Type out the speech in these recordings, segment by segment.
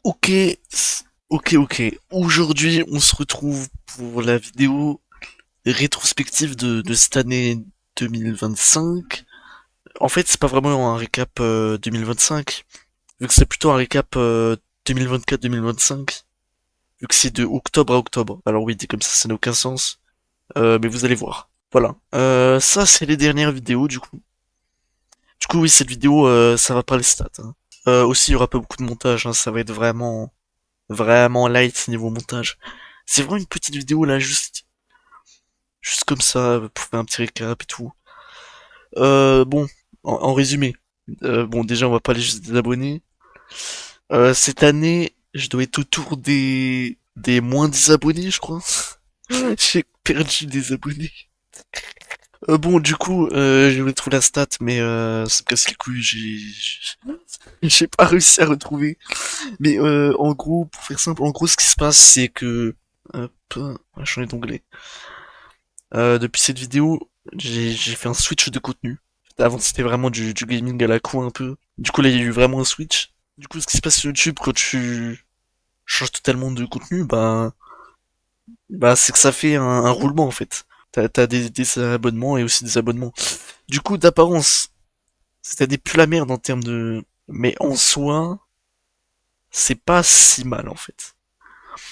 Ok, ok. Aujourd'hui, on se retrouve pour la vidéo rétrospective de cette année 2025. En fait, c'est pas vraiment un récap 2025, vu que c'est plutôt un récap 2024-2025, vu que c'est de octobre à octobre. Alors oui, dit comme ça n'a aucun sens, mais vous allez voir. Voilà. Ça, c'est les dernières vidéos, du coup. Du coup, oui, cette vidéo, ça va parler stats, hein. Aussi, il y aura pas beaucoup de montage, hein, ça va être vraiment light niveau montage. C'est vraiment une petite vidéo là, juste comme ça, pour faire un petit récap et tout. Bon, en résumé, bon déjà on va parler juste des abonnés. Cette année, je dois être autour des moins 10 abonnés, je crois. J'ai perdu des abonnés. Bon, du coup, je vais trouver la stat, mais ça me casse les couilles, j'ai pas réussi à retrouver. Mais en gros, pour faire simple, en gros, ce qui se passe, c'est que, hop, on va changer d'onglet. Depuis cette vidéo, j'ai fait un switch de contenu. Avant, c'était vraiment du gaming à la con un peu. Du coup, là, il y a eu vraiment un switch. Du coup, ce qui se passe sur YouTube quand tu changes totalement de contenu, bah, c'est que ça fait un roulement en fait. T'as des abonnements et aussi des abonnements. Du coup, d'apparence, c'est-à-dire plus la merde en termes de, mais en soi, c'est pas si mal en fait.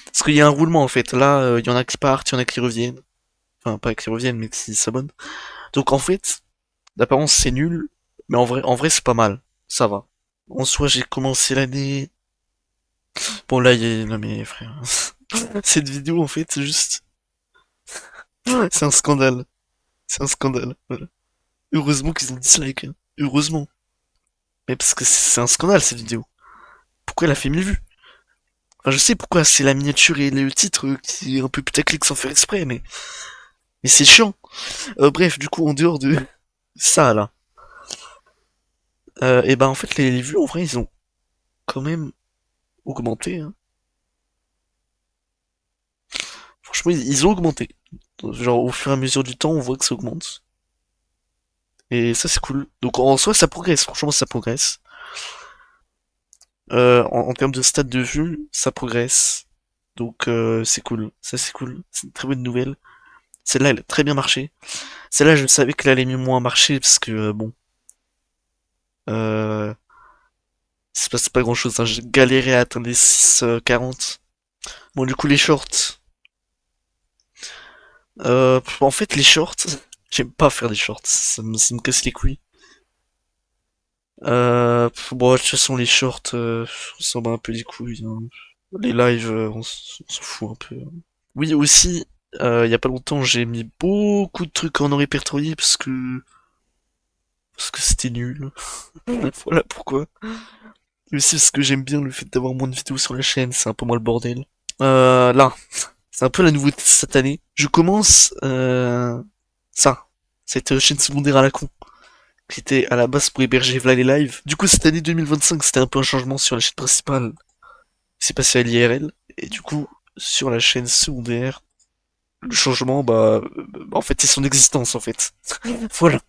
Parce qu'il y a un roulement en fait. Là, il y en a qui partent, il y en a qui reviennent. Enfin, pas qui reviennent, mais qui s'abonnent. Donc en fait, d'apparence c'est nul, mais en vrai c'est pas mal. Ça va. En soi, j'ai commencé l'année. Bon là, non mais frère, cette vidéo en fait, c'est juste, c'est un scandale. C'est un scandale. Voilà. Heureusement qu'ils ont dislike, hein. Heureusement. Mais parce que c'est un scandale cette vidéo. Pourquoi elle a fait 1000 vues? Enfin, je sais pourquoi c'est la miniature et le titre qui est un peu putaclic sans faire exprès, mais c'est chiant. Bref, du coup, en dehors de ça là, et ben en fait les vues en vrai ils ont quand même augmenté, hein. Franchement, ils ont augmenté. Genre, au fur et à mesure du temps, on voit que ça augmente. Et ça, c'est cool. Donc, en soi, ça progresse. Franchement, ça progresse. En termes de stade de vue, ça progresse. Donc, c'est cool. Ça, c'est cool. C'est une très bonne nouvelle. Celle-là, elle a très bien marché. Celle-là, je savais qu'elle allait mieux moins marcher parce que, bon, euh, il se passe pas grand-chose, hein. J'ai galéré à atteindre les 6,40. Bon, du coup, les shorts. En fait, les shorts, j'aime pas faire des shorts. Ça me casse les couilles. Bon, de toute façon, les shorts, on s'en bat un peu les couilles, hein. Les lives, on s'en fout un peu. Oui, aussi, il y a pas longtemps, j'ai mis beaucoup de trucs en non répertorié parce que c'était nul. Voilà pourquoi. Et aussi parce que j'aime bien le fait d'avoir moins de vidéos sur la chaîne, c'est un peu moins le bordel. Là, c'est un peu la nouveauté de cette année. Je commence, ça, cette chaîne secondaire à la con, qui était à la base pour héberger Vla les lives. Du coup, cette année 2025, c'était un peu un changement sur la chaîne principale. C'est passé à l'IRL. Et du coup, sur la chaîne secondaire, le changement, en fait, c'est son existence, en fait. Voilà.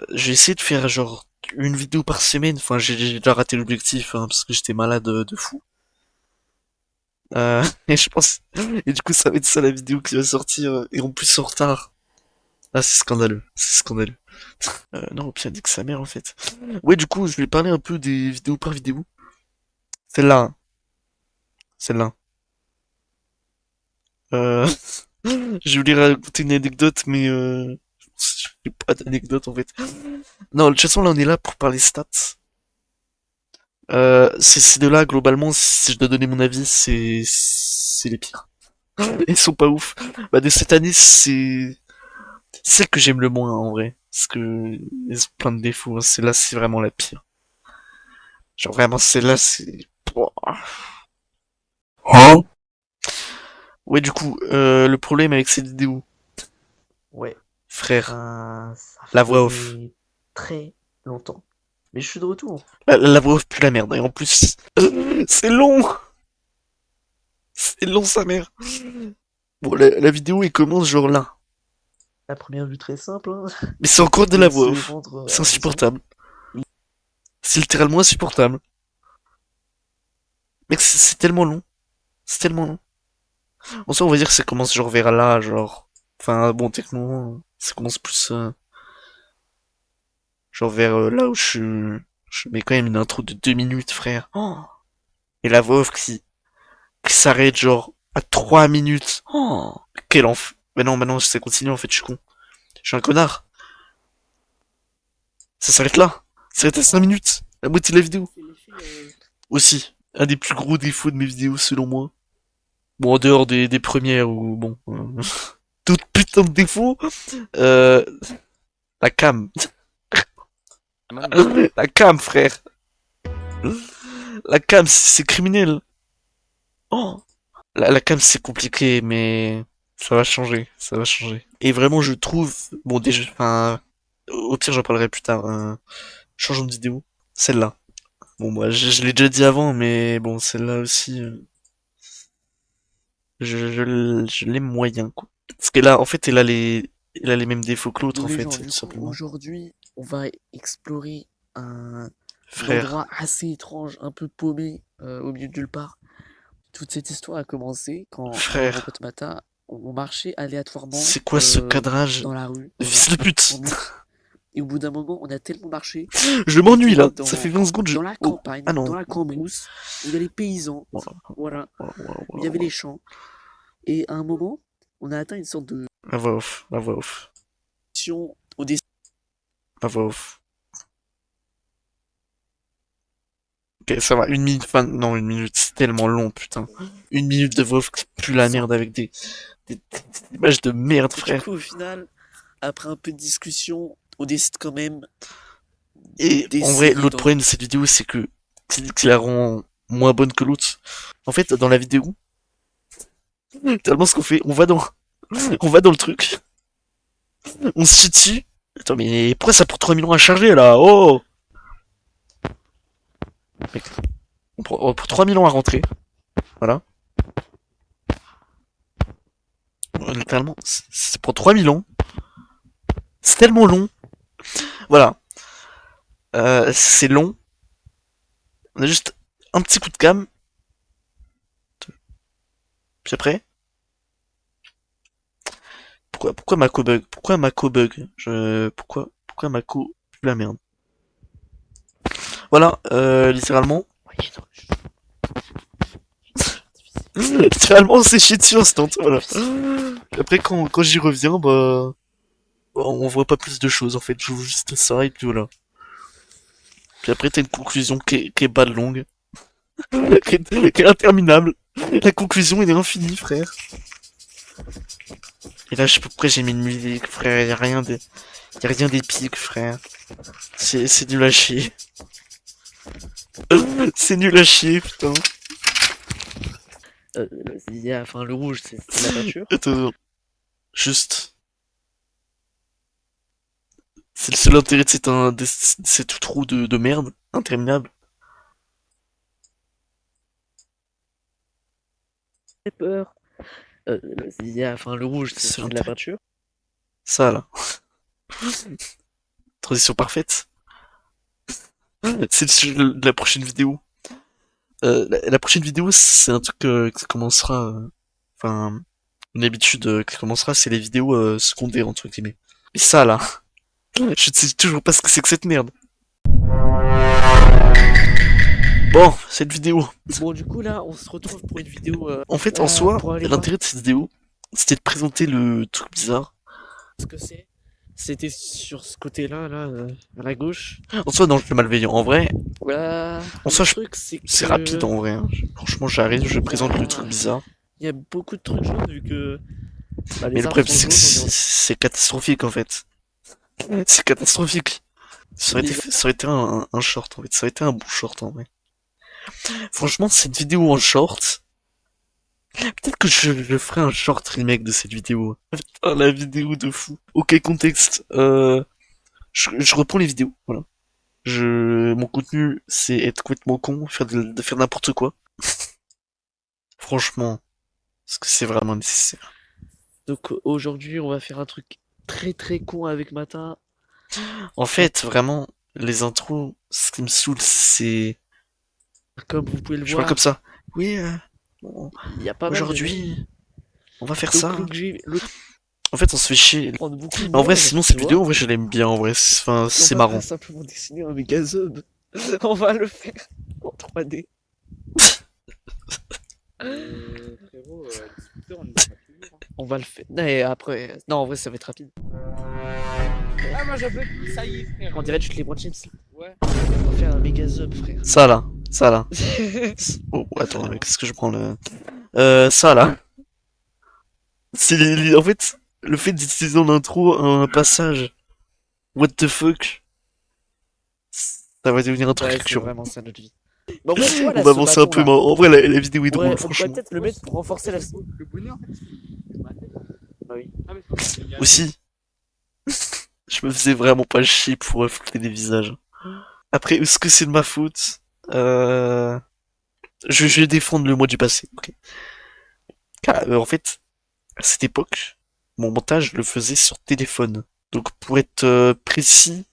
J'ai essayé de faire genre une vidéo par semaine. Enfin, j'ai déjà raté l'objectif, hein, parce que j'étais malade de fou. Et je pense, et du coup, ça va être ça la vidéo qui va sortir, et en plus en retard. Ah, c'est scandaleux, c'est scandaleux. Non, au pire, dit que sa mère, en fait. Ouais, du coup, je vais parler un peu des vidéos par vidéo. Celle-là, hein. Celle-là. Euh, je voulais raconter une anecdote, mais j'ai pas d'anecdote en fait. Non, de toute façon, là, on est là pour parler stats. Ces deux-là, globalement, si je dois donner mon avis, c'est les pires. Ils sont pas ouf. Bah, de cette année, c'est celle que j'aime le moins, en vrai. Parce que ils ont plein de défauts, hein. Celle-là, c'est vraiment la pire. Genre, vraiment, celle-là, c'est... Pouah. Hein? Ouais, du coup, le problème avec cette vidéo, Ouais, frère, ça la voix off. fait très longtemps. Mais je suis de retour. La voix off pue la merde. Et en plus, c'est long. C'est long, sa mère. Bon, la vidéo, elle commence genre là. La première vue très simple, hein. Mais c'est encore de la Il voix se off. rendre C'est à la maison. insupportable. C'est littéralement insupportable. Mec, c'est tellement long. C'est tellement long. En soi, on va dire que ça commence genre vers là, genre. Enfin, bon, techniquement, ça commence plus, genre vers là où je mets quand même une intro de 2 minutes, frère. Oh. Et la voix off qui s'arrête genre à 3 minutes. Oh. Quel enf. Mais non, ça continue en fait, je suis con. Je suis un connard. Ça s'arrête là. Ça s'arrête à 5 minutes. La moitié de la vidéo. C'est l'effet. Aussi, un des plus gros défauts de mes vidéos selon moi. Bon, en dehors des premières ou bon. D'autres putains de défauts. Euh, la cam. La cam, frère. La cam, c'est criminel. Oh. La cam, c'est compliqué, mais ça va changer. Ça va changer. Et vraiment, je trouve. Bon, déjà, enfin. Au pire, j'en parlerai plus tard. Changeons de vidéo. Celle-là. Bon, moi, je l'ai déjà dit avant, mais bon, celle-là aussi. Je l'aime moyen, quoi. Parce qu'elle a, en fait, elle a les mêmes défauts que l'autre, Donc en les fait, gens, tout du coup, simplement. aujourd'hui, on va explorer un Frère, endroit assez étrange, un peu paumé, au milieu de nulle part. Toute cette histoire a commencé quand moi et mon frère, pote Mata, on marchait aléatoirement c'est quoi ce cadrage dans la rue, de dans un fils de parc pute? en mur. Et au bout d'un moment, on a tellement marché Je qu'on m'ennuie, là. tombait Ça fait 20 secondes, dans la oh, campagne, ah non. dans la cambrousse, où il y a les paysans, Waouh, voilà, waouh, où il y waouh, avait les waouh. champs. Et à un moment, on a atteint une sorte de La voix off, la voix off, mission au dessin. la voix off. Ok, ça va, 1 minute, enfin, non, 1 minute, c'est tellement long, putain. 1 minute de voix off qui pue la merde avec des images de merde, Et du frère. coup, au final, après un peu de discussion, on décide quand même Et en vrai, d'essayer l'autre dans... problème de cette vidéo, c'est que qui la rend moins bonne que l'autre. En fait, dans la vidéo, tellement ce qu'on fait, on va dans le truc, on se situe. Attends, mais pourquoi ça prend 3000 ans à charger là? Oh! Mec, on prend 3000 ans à rentrer. Voilà. Littéralement, ça prend 3000 ans. C'est tellement long. Voilà. C'est long. On a juste un petit coup de cam. Puis après, pourquoi Mako bug? Pourquoi Mako bug? Pourquoi Mako pue la merde? Voilà, littéralement. Oui, non, Littéralement, on s'est chié dessus instant, voilà. difficile. Après, quand j'y reviens, bah, on voit pas plus de choses, en fait. Je joue juste ça, et puis voilà. Puis après, t'as une conclusion qui est bad longue, qui est interminable. La conclusion, elle est infinie, frère. Et là, je sais pas pourquoi j'ai mis une musique, frère. Y a rien d'épique, frère. C'est nul à chier. C'est nul à chier, putain. Enfin, le rouge, c'est la peinture. Attends, juste. C'est le seul intérêt de cet trou de merde, interminable. J'ai peur. Enfin, le rouge, C'est le seul c'est de la intérêt. peinture. Ça, là. Transition parfaite. C'est le sujet de la prochaine vidéo. La prochaine vidéo, c'est un truc qui commencera. Enfin, une habitude qui commencera, c'est les vidéos secondaires, entre guillemets. Et ça, là. Je ne sais toujours pas ce que c'est que cette merde. Bon, cette vidéo. Bon, du coup, là, on se retrouve pour une vidéo En fait, en soi, pour aller voir l'intérêt de cette vidéo, c'était de présenter le truc bizarre. ce que c'est. C'était sur ce côté-là, là, à la gauche. En soi, non, je fais malveillant. En vrai, Voilà. en Le soi, truc, c'est c'est rapide que en vrai, hein. Franchement, j'arrive, je il y présente le truc a, bizarre. il y a beaucoup de trucs jaunes vu que bah, Mais les le arbres problème, sont c'est que jaunes. On est c'est catastrophique en fait. C'est catastrophique. les Ça aurait été un short en fait. Ça aurait été un bon short en vrai. Franchement, cette vidéo en short, peut-être que je ferai un short remake de cette vidéo. Putain, la vidéo de fou. Ok, contexte. Je reprends les vidéos. Voilà. Mon contenu, c'est être complètement con, de faire n'importe quoi. Franchement, est-ce que c'est vraiment nécessaire? Donc aujourd'hui, on va faire un truc très très con avec Mata. En fait, vraiment, les intros, ce qui me saoule, c'est... Comme vous pouvez le Je parle comme voir, ça. Oui, bon, Il y a pas mal de mecs. aujourd'hui, on va faire Donc, ça. l'autre En fait, on se fait chier. prendre beaucoup En vrai, d'heures, sinon, tu cette vois. vidéo, en vrai, je l'aime bien, en vrai. Enfin, Et on c'est va pas marrant. simplement dessiner un Megazord. On va le faire en 3D. Frérot, les scooters, on les a pas toujours. On va le faire. Et après, non, en vrai, ça va être rapide. Ah, moi j'en peux plus, ça y est, frère. On dirait du LeBron James. Ouais. On va faire un Megazord, frère. Ça, là. Ça, là. Oh, attends, qu'est-ce que je prends, là? Ça, là. C'est en fait, le fait d'utiliser en intro un passage. What the fuck? Ça va devenir un truc Ouais, c'est récurrent. vraiment ça notre vie. Mais en vrai, tu vois, On là, va ce avancer un bâton peu, là, mais en vrai, la vidéo est drôle, on pourrait franchement. peut-être le mettre pour renforcer la. Le bonheur, en fait, c'est ma tête. Bah oui. Ah, mais c'est génial. Aussi, je me faisais vraiment pas chier pour refléter des visages. Après, est-ce que c'est de ma faute? Euh... je vais défendre le mois du passé, ok. Car, en fait, à cette époque, mon montage, je le faisais sur téléphone. Donc, pour être précis,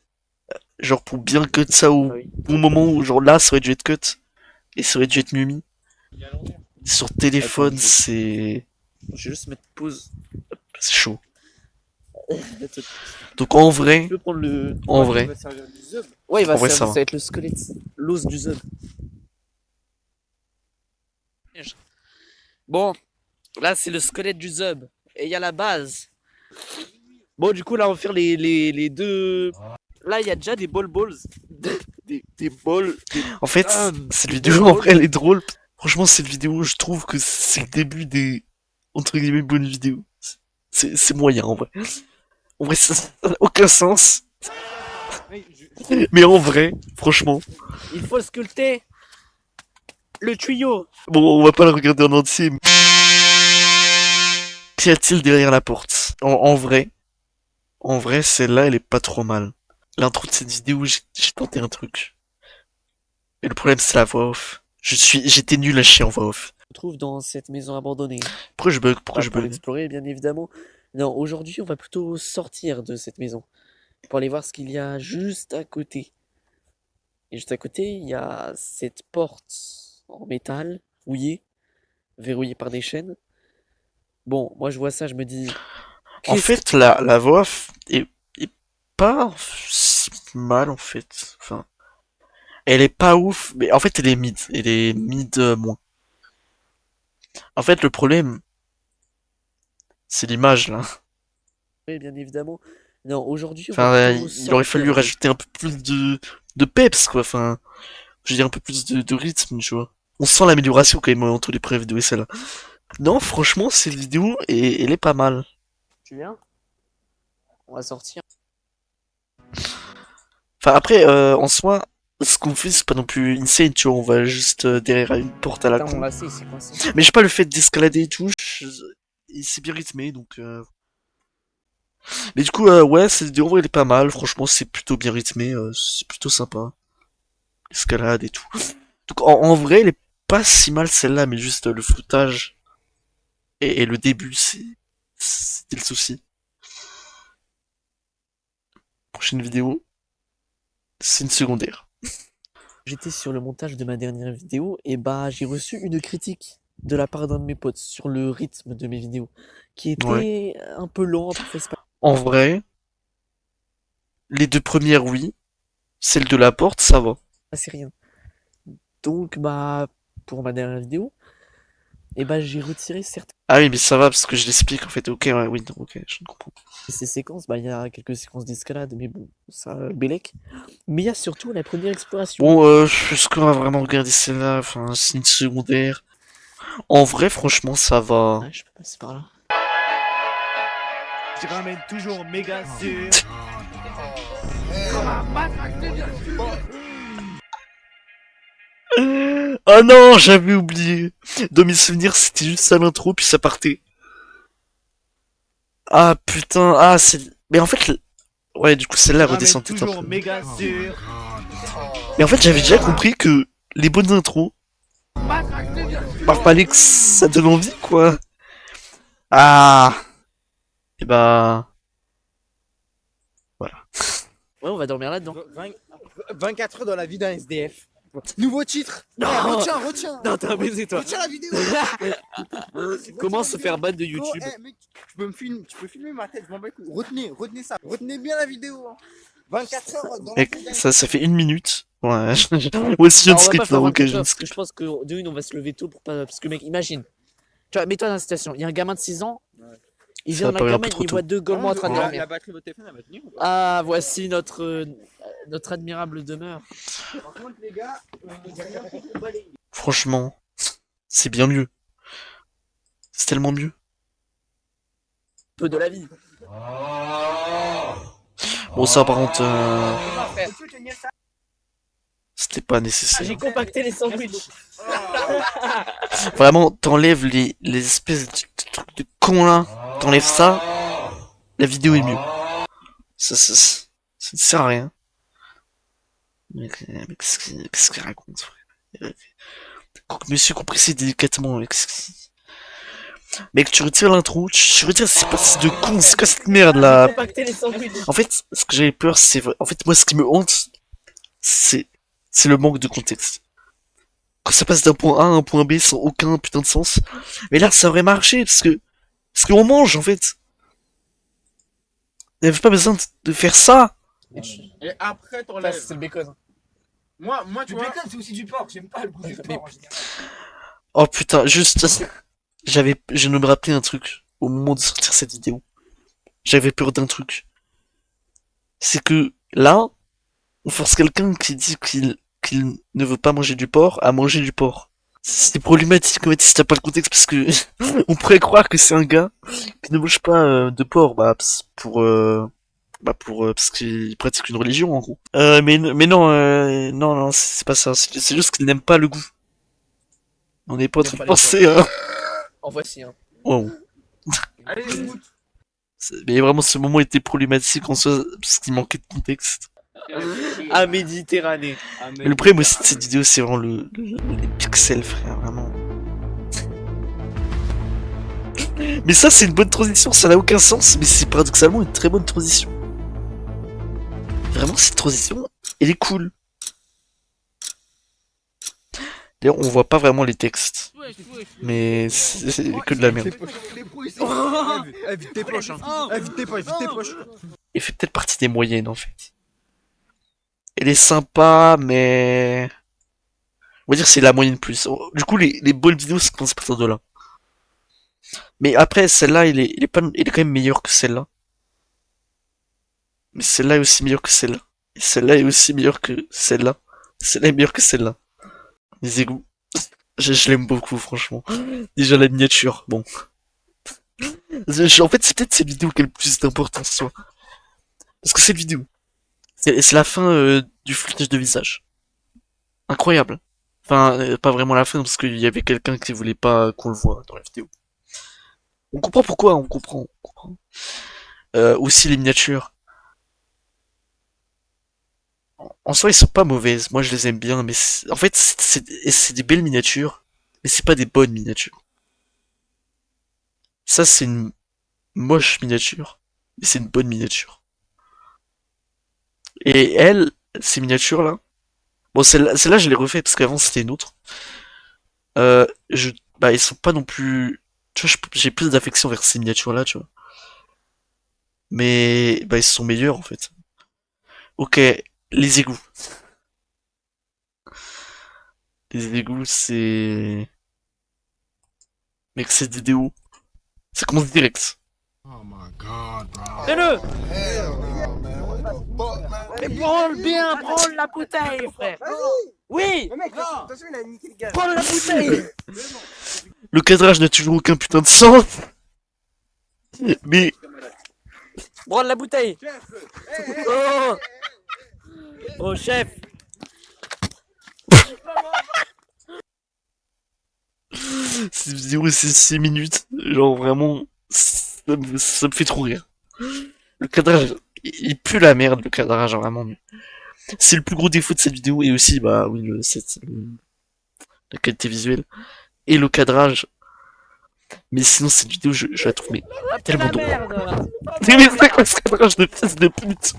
genre pour bien cut ça au Bah oui. bon moment où, genre là, ça aurait dû être cut, et ça aurait dû être mimi. Il est à l'envers. Sur Attends, téléphone, je vais juste mettre pause. c'est chaud. Tu Donc, en vrai, peux prendre le. en Ouais, il vrai, va servir du zub. Ouais, il va en vrai, servir, ça ça va. va être le squelette, l'os du Zub. Bon, là, c'est le squelette du Zub. Et il y a la base. Bon, du coup, là, on va faire les deux. Là, il y a déjà des balls. Des balls. En fait, Ah, cette des vidéo, balls. en vrai, elle est drôle. Franchement, cette vidéo, je trouve que c'est le début des, entre guillemets, bonnes vidéos. C'est moyen, en vrai. En vrai, ça n'a aucun sens. Mec, Mais en vrai, franchement, Il faut sculpter le tuyau. bon, on va pas le regarder en entier. Mais... Qu'y a-t-il derrière la porte? En vrai, celle-là, elle est pas trop mal. L'intro de cette vidéo, j'ai tenté un truc. Et le problème, c'est la voix off. J'étais nul à chier en voix off. On se trouve dans cette maison abandonnée. Pourquoi je bug? Pourquoi Pas je pour bug? l'explorer, bien évidemment. Non, aujourd'hui, on va plutôt sortir de cette maison pour aller voir ce qu'il y a juste à côté. Et juste à côté, il y a cette porte en métal, rouillée, verrouillée par des chaînes. Bon, moi je vois ça, je me dis, En qu'est-ce que... fait, la voix off est pas si mal, en fait. Enfin, elle est pas ouf, mais en fait, elle est mid. Elle est mid moins. En fait, le problème, c'est l'image, là. Oui, bien évidemment. Non, aujourd'hui, on va Enfin, plutôt il aurait fallu sortir de... rajouter un peu plus de peps, quoi. Enfin, je veux dire, un peu plus de rythme, tu vois. On sent l'amélioration quand même entre les preuves vidéo et celle-là. Non, franchement, cette vidéo, elle est pas mal. Tu viens? On va sortir. Enfin, après, en soi, ce qu'on fait, c'est pas non plus insane, tu vois. On va juste derrière une porte à la Putain, mon con. lacet, il s'est coincé. Mais je sais pas, le fait d'escalader et tout, c'est bien rythmé, donc... Mais du coup, ouais, cette vidéo, en vrai, elle est pas mal. Franchement, c'est plutôt bien rythmé. C'est plutôt sympa. Escalade et tout. Donc, en vrai, elle est pas si mal celle-là, mais juste le floutage et le début, c'était le souci. Prochaine vidéo, c'est une secondaire. J'étais sur le montage de ma dernière vidéo et bah j'ai reçu une critique de la part d'un de mes potes sur le rythme de mes vidéos qui Ouais. était un peu lent, parfois c'est En vrai, les deux premières, oui. Celle de la porte, ça va. c'est rien. Donc bah pour ma dernière vidéo, et bah j'ai retiré certaines Ah oui, mais ça va parce que je l'explique en fait. Ok, ouais, oui, non, ok, je comprends. de ces séquences. Bah il y a quelques séquences d'escalade, mais bon, ça bélec. Mais il y a surtout la première exploration. Bon, est-ce qu'on va vraiment regarder celle-là? Enfin, c'est une secondaire. En vrai, franchement, ça va. Ouais, je peux passer par là. Je ramène toujours méga sûr. Ah non, j'avais oublié. Dans mes souvenirs, c'était juste ça l'intro, puis ça partait. Ah putain, ah c'est... Mais en fait, ouais, du coup, celle-là Je ramène redescend peut-être un toujours peu. méga sûr. Mais en fait, j'avais déjà compris que les bonnes intros, bah, fallait que ça donne envie, quoi. Ah, et bah, voilà. Ouais, on va dormir là-dedans. 24 heures dans la vie d'un SDF. Nouveau titre. Non. Retiens. Non, t'as un baiser, toi. Retiens la vidéo. Comment se faire ban de Oh, YouTube? mec, tu peux filmer ma tête, je m'en bats les couilles. Retenez ça. Retenez bien la vidéo. Hein. 24 heures dans la Mec, vidéo. ça fait 1 minute. Ouais, moi aussi je ne Alors, on va skip, pas faire donc 24 je ne heures, parce que skip. je pense que de une, on va se lever tôt pour pas. Parce que, mec, imagine. Tu vois, mets-toi dans la situation. Il y a un gamin de 6 ans. Il Ça vient va de pas la aller un peu campagne, trop il tôt. voit deux golemons en train de La dormir. batterie de votre téléphone, elle va tenir ou pas? Ah, voici notre admirable demeure. Par contre, les gars, j'ai rien fait pour balayer. Franchement, c'est bien mieux. C'est tellement mieux. Peu de la vie. Bon, ça par contre, Peux-tu tenir ça? c'était pas nécessaire. J'ai compacté les sandwichs. Vraiment, t'enlèves les espèces de trucs de cons là, t'enlèves ça, la vidéo est mieux. Ça ne sert à rien. Mais qu'est-ce qu'il raconte, frère? Monsieur compressé délicatement, mec. Mec, tu retires l'intro, tu retires ces passes de cons, c'est quoi cette merde là? Compacté les sandwichs. En fait, ce que j'avais peur, c'est... En fait, moi, ce qui me hante, c'est le manque de contexte. Quand ça passe d'un point A à un point B sans aucun putain de sens. Mais là, ça aurait marché, parce qu'on mange, en fait. Il n'y avait pas besoin de faire ça. Et après, Ça, t'enlèves. c'est le bacon. Moi, tu Du vois. bacon, c'est aussi du porc. J'aime pas le goût du porc en général. Oh putain, juste... Je me rappelais un truc au moment de sortir cette vidéo. J'avais peur d'un truc. C'est que, là, on force quelqu'un qui dit qu'il ne veut pas manger du porc à manger du porc. C'est problématique, en fait, si t'as pas le contexte, parce que on pourrait croire que c'est un gars qui ne mange pas de porc, parce qu'il pratique une religion, en gros. Mais non, non, c'est pas ça. C'est juste qu'il n'aime pas le goût. On n'est pas en train de penser, hein. En voici un. Wow. Allez, écoute. Mais vraiment, ce moment était problématique en soi, parce qu'il manquait de contexte. À Méditerranée. Mais le problème aussi de cette vidéo, c'est vraiment les pixels, frère, vraiment. Mais ça, c'est une bonne transition, ça n'a aucun sens, mais c'est paradoxalement une très bonne transition. Vraiment, cette transition, elle est cool. D'ailleurs, on voit pas vraiment les textes. Mais c'est que de la merde. Les pros, ils sont. Vite tes poches, hein. Vite tes poches. Elle fait peut-être partie des moyennes, en fait. Elle est sympa, mais... On va dire que c'est la moyenne plus. Du coup, les bonnes vidéos, ça commence à partir de là. Mais après, celle-là, elle est quand même meilleure que celle-là. Mais celle-là est aussi meilleure que celle-là. Et celle-là est aussi meilleure que celle-là. Celle-là est meilleure que celle-là. Les égouts. Je l'aime beaucoup, franchement. Déjà, la miniature, bon. En fait, c'est peut-être cette vidéo qui a le plus d'importance, soit. Parce que cette vidéo, c'est la fin du floutage de visage. Incroyable. Enfin, pas vraiment la fin, parce qu'il y avait quelqu'un qui voulait pas qu'on le voit dans la vidéo. On comprend pourquoi, on comprend. Aussi les miniatures. En soi, ils sont pas mauvaises. Moi, je les aime bien, mais en fait, c'est des belles miniatures, mais c'est pas des bonnes miniatures. Ça, c'est une moche miniature, mais c'est une bonne miniature. Et elle, ces miniatures-là, bon, celle-là, je l'ai refait parce qu'avant, c'était une autre. Bah, ils sont pas non plus, tu vois, j'ai plus d'affection vers ces miniatures-là, tu vois. Mais, bah, ils sont meilleurs, en fait. Ok, les égouts. Les égouts, c'est... Mec, cette vidéo, ça commence direct. Fais-le! Mais branle bien, branle la bouteille, frère! Oui! Mais mec, attention, il a niqué le gars. Branle la bouteille! Le cadrage n'a toujours aucun putain de sens. Mais, Branle la bouteille! Oh! Oh, chef! cette vidéo, c'est 6 minutes. Genre, vraiment, ça me fait trop rire. Le cadrage, il pue la merde, le cadrage, vraiment. C'est le plus gros défaut de cette vidéo, et aussi, bah oui, la qualité visuelle, et le cadrage. Mais sinon, cette vidéo, je la trouve mais tellement drôle. Merde! Mais c'est quoi ce cadrage de fils de pute?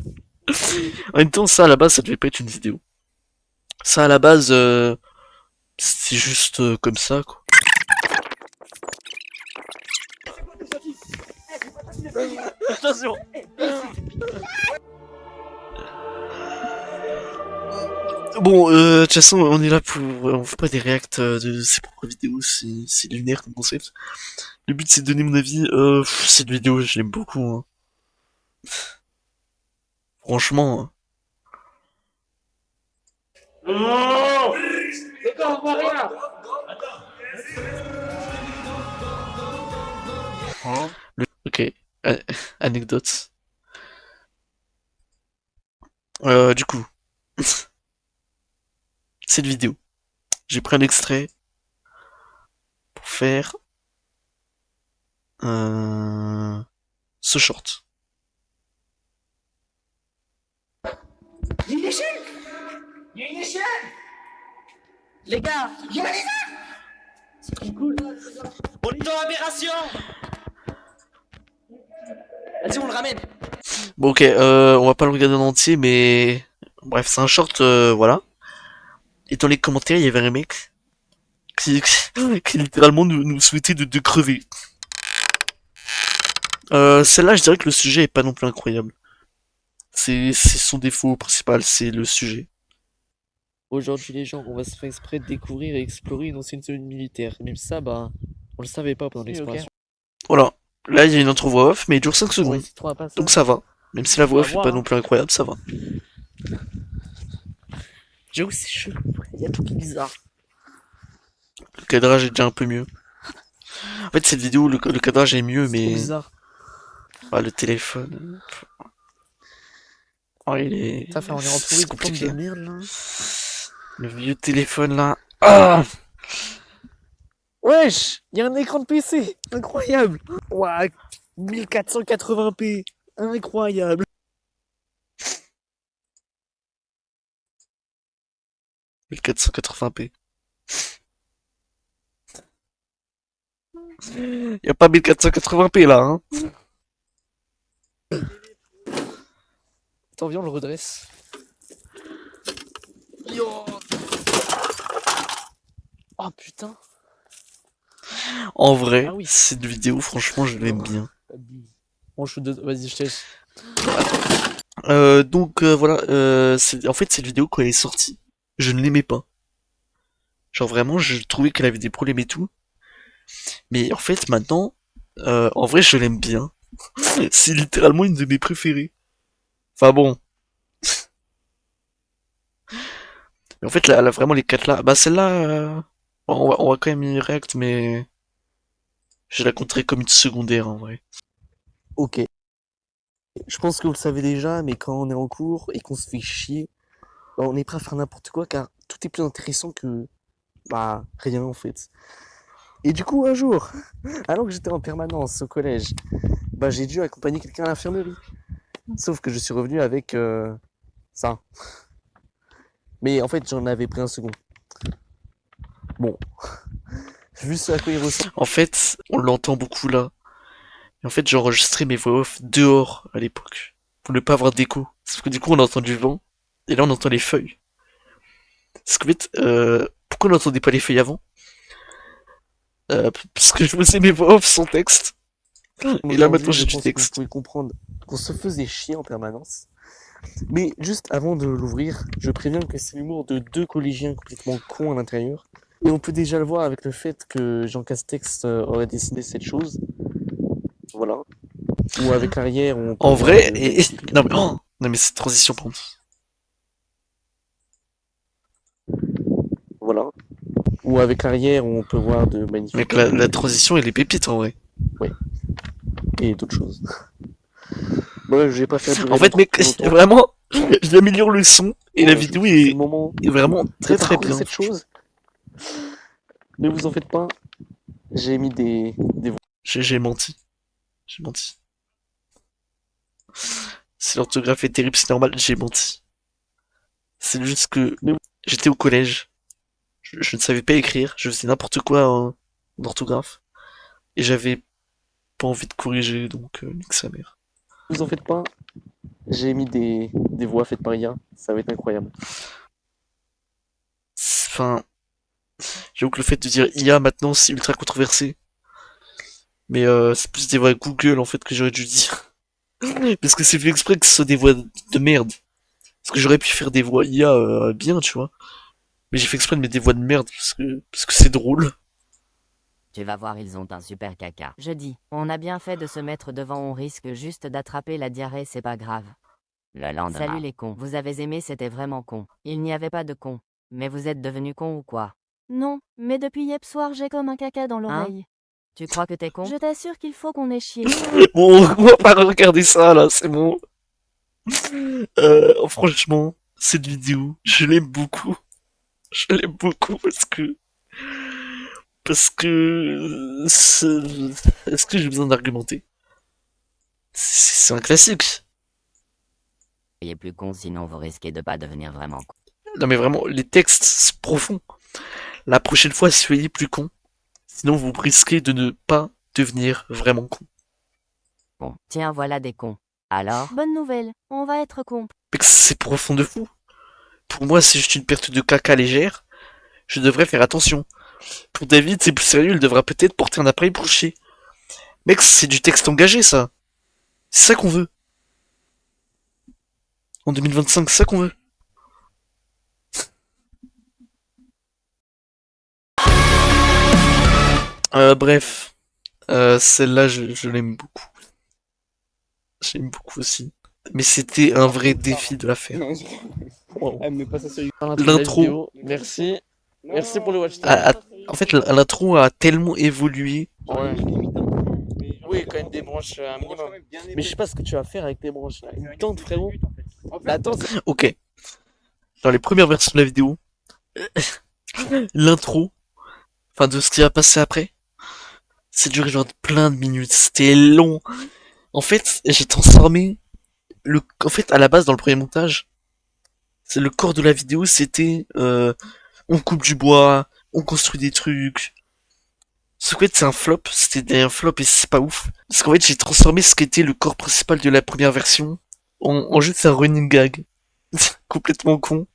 En même temps, ça, à la base, ça devait pas être une vidéo. Ça, à la base, c'est juste comme ça, quoi. Attention. Bon, de toute façon, on est là pour... On fait pas des reacts de ses propres vidéos, c'est lunaire comme concept. Le but, c'est de donner mon avis. Cette vidéo, je l'aime beaucoup, hein. Franchement, hein. Ok, anecdote. Du coup, cette vidéo, j'ai pris un extrait pour faire ce short. Les gars, On est dans l'aberration. vas-y, on le ramène. Bon, ok, on va pas le regarder en entier, mais bref, c'est un short, voilà. Et dans les commentaires, il y avait un mec qui littéralement nous souhaitait de crever. Celle-là, je dirais que le sujet est pas non plus incroyable. C'est son défaut principal, c'est le sujet. Aujourd'hui, les gens, on va se faire exprès de découvrir et explorer une ancienne zone militaire. Même ça, bah, on le savait pas pendant l'exploration. Voilà. Là, il y a une intro voix off, mais il dure 5 On va secondes. essayer de trouver un passage. Donc ça va. Même si la voix On va off est voir, pas hein. non plus incroyable, ça va. J'avoue, c'est chelou. Il y a tout qui est bizarre. Le cadrage est déjà un peu mieux. En fait, cette vidéo, le cadrage est mieux, C'est trop mais bizarre. le téléphone. Oh, il est. Ça fait, on est entouré C'est de pommes compliqué. de merde, là. Le vieux téléphone là. Ah! Wesh, il y a un écran de PC. Incroyable. Ouah, 1480p. Incroyable. Le 480p. Y a pas 1480p là, hein. Attends, viens, on le redresse. Oh putain. En vrai, Ah oui. cette vidéo, franchement, je l'aime bien. Bon, vas-y, je te laisse. Donc voilà, en fait cette vidéo quand elle est sortie, je ne l'aimais pas. Genre vraiment, je trouvais qu'elle avait des problèmes et tout. Mais en fait maintenant, en vrai je l'aime bien. C'est littéralement une de mes préférées. Enfin bon. Mais en fait là, vraiment les quatre là, bah celle-là, on va quand même y react, mais je la compterai comme une secondaire en vrai. Ok. Je pense que vous le savez déjà, mais quand on est en cours et qu'on se fait chier, bah, on est prêt à faire n'importe quoi car tout est plus intéressant que bah rien en fait. Et du coup un jour, alors que j'étais en permanence au collège, bah j'ai dû accompagner quelqu'un à l'infirmerie. Sauf que je suis revenu avec ça. Mais en fait j'en avais pris un second. Bon, vu ce à quoi il ressemble. En fait, on l'entend beaucoup là. Et en fait, j'ai enregistré mes voix off dehors à l'époque pour ne pas avoir d'écho. Sauf que du coup, on entend du vent et là, on entend les feuilles. Parce qu'en fait, pourquoi on n'entendait pas les feuilles avant? Parce que je faisais mes voix off sans texte. Et là, maintenant, j'ai je du pense que vous texte. pouvez comprendre qu'on se faisait chier en permanence. Mais juste avant de l'ouvrir, je préviens que c'est l'humour de deux collégiens complètement cons à l'intérieur. Et on peut déjà le voir avec le fait que Jean Castex aurait dessiné cette chose. Voilà. Ou avec l'arrière où on peut En voir vrai, de et... magnifiques- Non mais, oh non mais cette transition, pardon. Voilà. Ou avec l'arrière où on peut voir de magnifiques... Mec, la transition, elle est pépite en vrai. Et d'autres choses. Bon, je vais pas faire durer En fait, le mec, trop longtemps. vraiment, j'améliore le son et la Voilà, vidéo c'est le est moment vraiment de très très parcourir bien. cette chose. Ne vous en faites pas. J'ai mis des J'ai menti. J'ai menti. Si l'orthographe est terrible, c'est normal, j'ai menti. C'est juste que j'étais au collège. Je ne savais pas écrire, je faisais n'importe quoi en orthographe. Et j'avais pas envie de corriger, donc nique sa mère. Ne vous en faites pas. J'ai mis des voix faites par IA. Ça va être incroyable. enfin, j'avoue que le fait de dire IA maintenant, c'est ultra controversé. Mais c'est plus des voix Google en fait que j'aurais dû dire. Parce que c'est fait exprès que ce soit des voix de merde. Parce que j'aurais pu faire des voix IA bien, tu vois. Mais j'ai fait exprès de mettre des voix de merde parce que c'est drôle. Tu vas voir, ils ont un super caca. Je dis, on a bien fait de se mettre devant, on risque juste d'attraper la diarrhée, c'est pas grave. Le lendemain. Salut les cons, vous avez aimé, c'était vraiment con. Il n'y avait pas de con. Mais vous êtes devenus con ou quoi? Non, mais depuis hier soir, j'ai comme un caca dans l'oreille. Tu crois que t'es con? Je t'assure qu'il faut qu'on ait chié. Bon, on va pas regarder ça là, c'est bon. Franchement, cette vidéo, je l'aime beaucoup. Je l'aime beaucoup parce que est-ce que j'ai besoin d'argumenter? C'est un classique. Soyez plus con, sinon vous risquez de pas devenir vraiment con. Non mais vraiment, les textes, c'est profond. La prochaine fois, soyez plus con. Sinon, vous risquez de ne pas devenir vraiment con. Bon, tiens, voilà des cons. Alors? Bonne nouvelle, on va être con. Mec, c'est profond de fou. Pour moi, c'est juste une perte de caca légère. Je devrais faire attention. Pour David, c'est plus sérieux, il devra peut-être porter un appareil pour chier. Mec, c'est du texte engagé, ça. C'est ça qu'on veut. En 2025, c'est ça qu'on veut. Bref. Celle-là, je l'aime beaucoup. J'aime beaucoup aussi. Mais c'était un vrai défi de la faire. Non, Wow. elle me met pas ça sur L'intro. Merci. Merci pour le watch time. En fait, l'intro a tellement évolué. Ouais. Oui, quand même des branches un minimum. Mais je sais pas ce que tu vas faire avec tes branches là. Une tente, frérot. Bah, attends, Ok. Dans les premières versions de la vidéo, l'intro, enfin de ce qui va passer après, c'est duré genre plein de minutes. C'était long. En fait, j'ai transformé en fait, à la base, dans le premier montage, c'est le corps de la vidéo, c'était, on coupe du bois, on construit des trucs. Ce qu'en fait, c'est un flop. C'était un flop et c'est pas ouf. Parce qu'en fait, j'ai transformé ce qui était le corps principal de la première version en juste un running gag. Complètement con.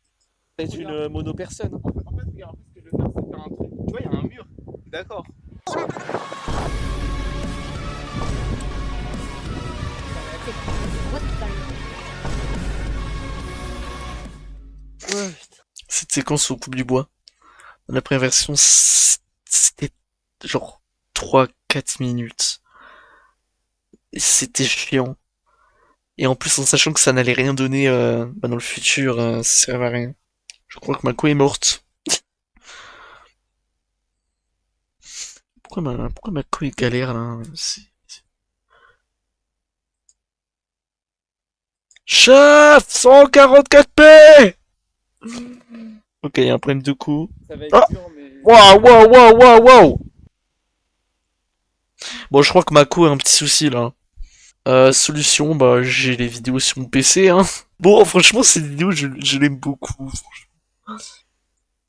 c'est une mono-personne. En fait, regarde, ce que je veux faire, c'est faire un truc. Tu vois, il y a un mur. D'accord. Cette séquence où on coupe du bois. Dans la première version, c'était genre 3-4 minutes. Et c'était chiant. Et en plus, en sachant que ça n'allait rien donner dans le futur, ça servait à rien. Je crois que Mako est morte. Pourquoi Mako est galère là? Chef 144p. Ok, il y a un problème de coup. Ça va Ah être dur, mais. Waouh. Bon, je crois que Mako a un petit souci là. Solution, bah j'ai les vidéos sur mon PC, hein. Bon, franchement, cette vidéo, je l'aime beaucoup.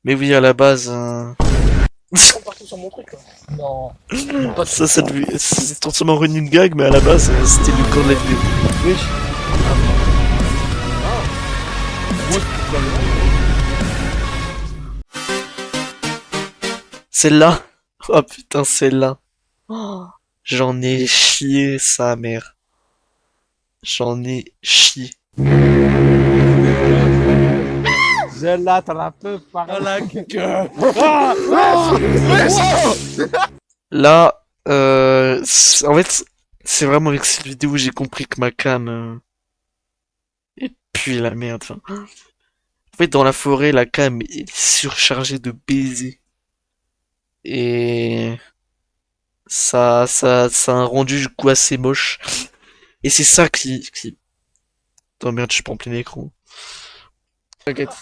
Mais oui, à la base, Partout sur mon truc, quoi. Non. ça c'est transformé en running gag, mais à la base, c'était le corps de la vidéo. Oui. Celle-là. Oh putain, celle-là. Oh, j'en ai chié sa mère. J'en ai chié. Celle-là, t'en as peu par là. Là, en fait, c'est vraiment avec cette vidéo où j'ai compris que ma cam est puis la merde. Enfin, en fait, dans la forêt, la cam est surchargée de baisers. Et ça a un rendu du coup assez moche. Et c'est ça qui... Oh merde, je suis pas en plein écran. T'inquiète.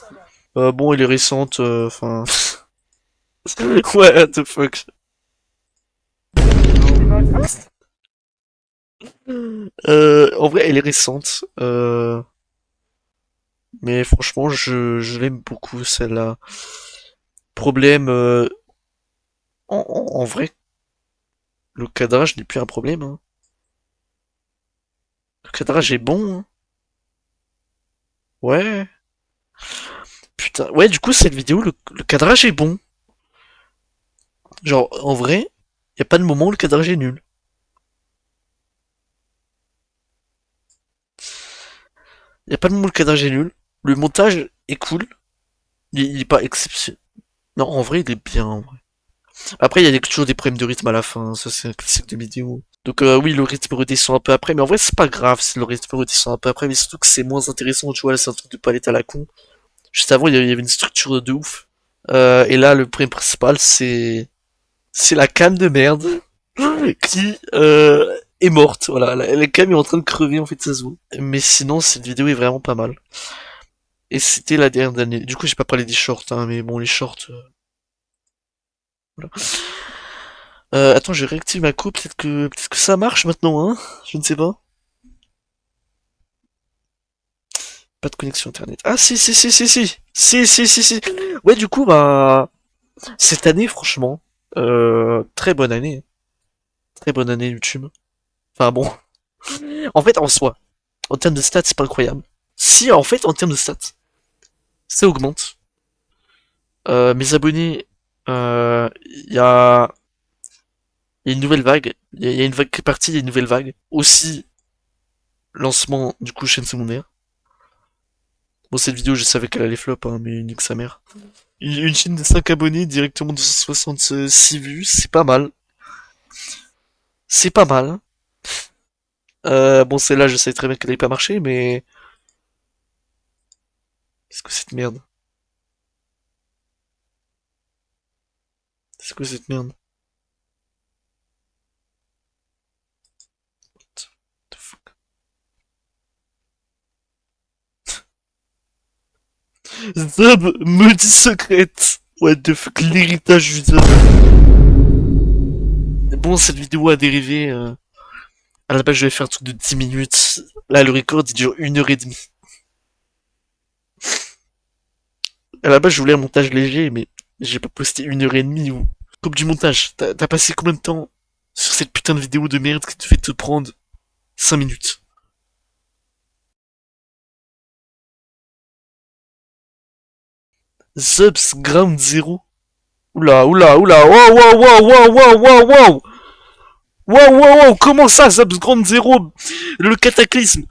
Bon, elle est récente, enfin... ouais, what the fuck. En vrai, elle est récente. Mais franchement, je l'aime beaucoup, celle-là. Problème... en vrai, le cadrage n'est plus un problème, hein. Le cadrage est bon, hein. Ouais. putain. Ouais, du coup, cette vidéo, le cadrage est bon. Genre, en vrai, y a pas de moment où le cadrage est nul. Y a pas de moment où le cadrage est nul. Le montage est cool. Il est pas exceptionnel. Non, en vrai, il est bien, en vrai. Après, il y a toujours des problèmes de rythme à la fin. Ça, c'est un classique de vidéo. Donc, oui, le rythme redescend un peu après. Mais en vrai, c'est pas grave si le rythme redescend un peu après. Mais surtout que c'est moins intéressant. Tu vois, là, c'est un truc de palette à la con. Juste avant, il y avait une structure de ouf. Et là, le problème principal, c'est la cam de merde qui est morte. Voilà, la cam est en train de crever, en fait, ça se voit. Mais sinon, cette vidéo est vraiment pas mal. Et c'était la dernière année. Du coup, j'ai pas parlé des shorts, hein, mais bon, les shorts... voilà. Attends, je réactive ma coupe, peut-être que ça marche maintenant, hein? Je ne sais pas. Pas de connexion internet. Ah si si si si si si si si si. Ouais, du coup, bah cette année, franchement, très bonne année YouTube. Enfin bon, en fait, en soi, en termes de stats, c'est pas incroyable. Si, en fait, en termes de stats, ça augmente. Mes abonnés, il y a une nouvelle vague. Il y a une vague qui est partie, il y a une nouvelle vague. Aussi, lancement du coup chaîne secondaire. Bon, cette vidéo, je savais qu'elle allait flop, hein, mais nique sa mère. Une chaîne de 5 abonnés, directement 266 vues, c'est pas mal. C'est pas mal. Bon, celle-là, je savais très bien qu'elle allait pas marcher, mais... Qu'est-ce que cette merde? C'est quoi cette merde? What the fuck? Zub, maudit secrète! What the fuck, l'héritage du Zub. Bon, cette vidéo a dérivé, à la base, je vais faire un truc de 10 minutes. Là, le record, il dure 1 heure et demie. À la base, je voulais un montage léger, mais j'ai pas posté 1 heure et demie ou... Coupe du montage. T'as passé combien de temps sur cette putain de vidéo de merde qui te fait te prendre 5 minutes? Subs Ground Zero. Oula, oula, oula, wow, wow, wow, wow, wow, wow, wow. Wow, wow, wow, comment ça, Subs Ground Zero? Le cataclysme.